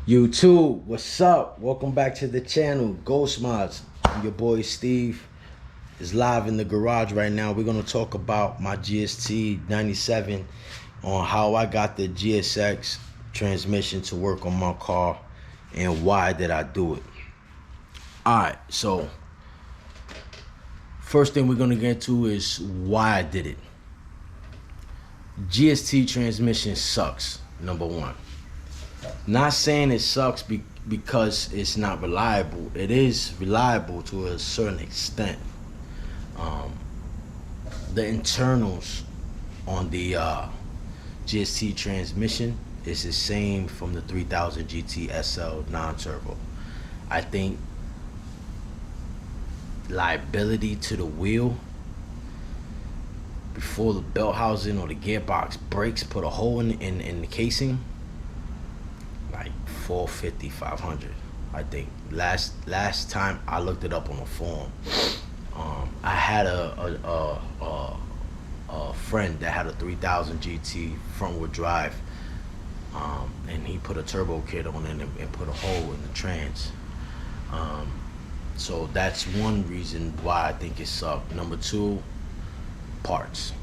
YouTube, what's up? Welcome back to the channel, Ghost Mods. Your boy Steve is live in the garage right now. We're gonna talk about my GST 97 on how I got the GSX transmission to work on my car and why did I do it. Alright, so first thing we're gonna get to is why I did it. GST transmission sucks, number one. Not saying it sucks because it's not reliable. It is reliable to a certain extent. The internals on the GST transmission is the same from the 3000 GT SL non-turbo. I think liability to the wheel before the belt housing or the gearbox breaks, put a hole in the casing, like 450, 500. I think last time I looked it up on the forum. I had a friend that had a 3000 GT front wheel drive, and he put a turbo kit on it and put a hole in the trans. So that's one reason why I think it sucked. Number two, parts.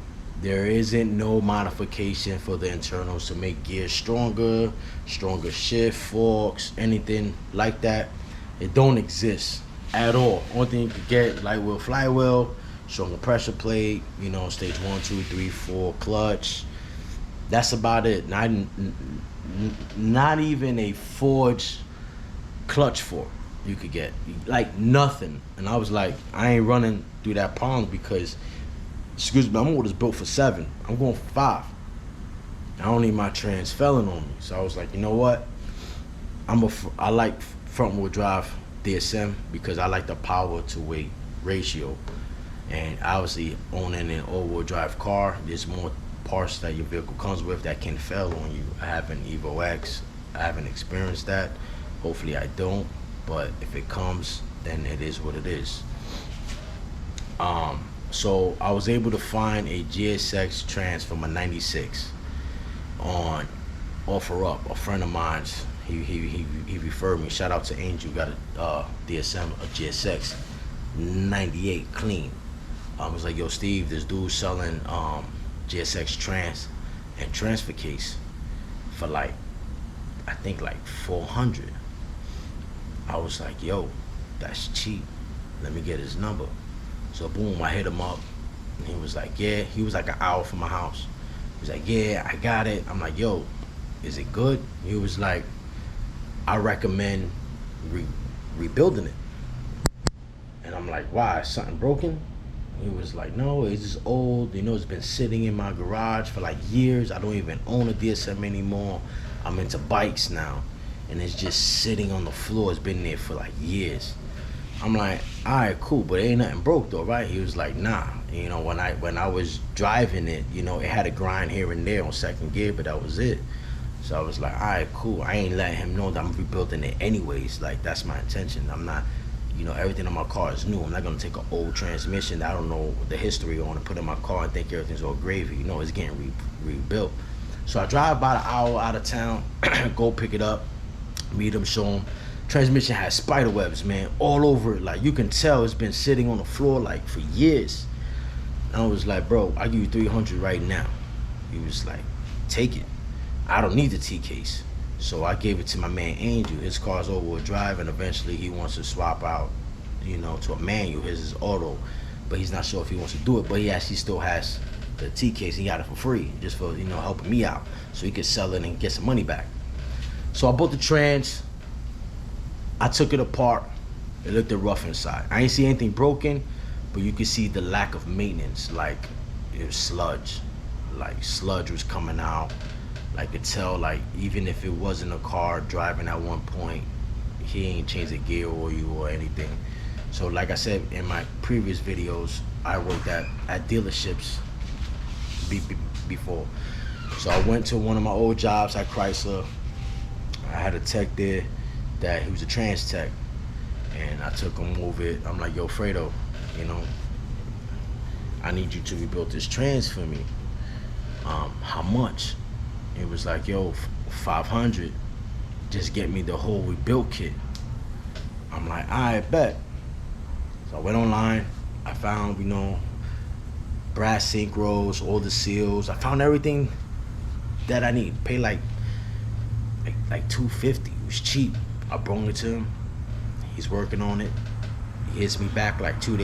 There isn't no modification for the internals to make gears stronger shift, forks, anything like that. It don't exist at all. Only thing you could get, light wheel flywheel, stronger pressure plate, you know, stage 1, 2, 3, 4 clutch. That's about it. Not even a forged clutch fork you could get, like nothing. And I was like, I ain't running through that problem because, excuse me, I'm orders built for 7. I'm going for 5. I don't need my trans felling on me. So I was like, you know what? I like front wheel drive DSM because I like the power to weight ratio. And obviously owning an all-wheel drive car, there's more parts that your vehicle comes with that can fail on you. I have an Evo X. I haven't experienced that. Hopefully I don't. But if it comes, then it is what it is. So I was able to find a GSX trans from a 96 on OfferUp. A friend of mine's, he referred me. Shout out to Angel, got a DSM, a GSX 98 clean. I was like, yo Steve, this dude selling GSX trans and transfer case for like, I think like 400. I was like, yo, that's cheap. Let me get his number. So boom, I hit him up, and he was like, yeah. He was like an hour from my house. He was like, yeah, I got it. I'm like, yo, is it good? He was like, I recommend rebuilding it. And I'm like, why, is something broken? He was like, no, it's just old. You know, it's been sitting in my garage for like years. I don't even own a DSM anymore. I'm into bikes now. And it's just sitting on the floor. It's been there for like years. I'm like, all right, cool, but ain't nothing broke though, right? He was like, nah. You know, when I was driving it, you know, it had a grind here and there on second gear, but that was it. So I was like, all right, cool. I ain't letting him know that I'm rebuilding it anyways. Like, that's my intention. I'm not, you know, everything on my car is new. I'm not gonna take an old transmission that I don't know the history on and put in my car and think everything's all gravy. You know, it's getting rebuilt. So I drive about an hour out of town, go pick it up, meet him, show him. Transmission has spider webs, man, all over it. Like, you can tell it's been sitting on the floor like for years. And I was like, bro, I'll give you 300 right now. He was like, take it. I don't need the T case. So I gave it to my man Angel. His car's all-wheel drive, and eventually he wants to swap out, you know, to a manual. His is auto, but he's not sure if he wants to do it. But he actually still has the T case. He got it for free, just for, you know, helping me out, so he could sell it and get some money back. So I bought the trans. I took it apart. It looked rough inside. I ain't see anything broken, but you could see the lack of maintenance. Like, it was sludge. Like, sludge was coming out. Like, could tell, like, even if it wasn't a car driving at one point, he ain't changed the gear oil or anything. So like I said in my previous videos, I worked at dealerships before. So I went to one of my old jobs at Chrysler. I had a tech there that he was a trans tech, and I took him over it. I'm like, yo, Fredo, you know, I need you to rebuild this trans for me. How much? It was like, yo, 500. just get me the whole rebuild kit. I'm like, I bet. So I went online. I found, brass sink rolls, all the seals. I found everything that I need. Paid like $250. It was cheap. I brought it to him. He's working on it. He hits me back like 2 days.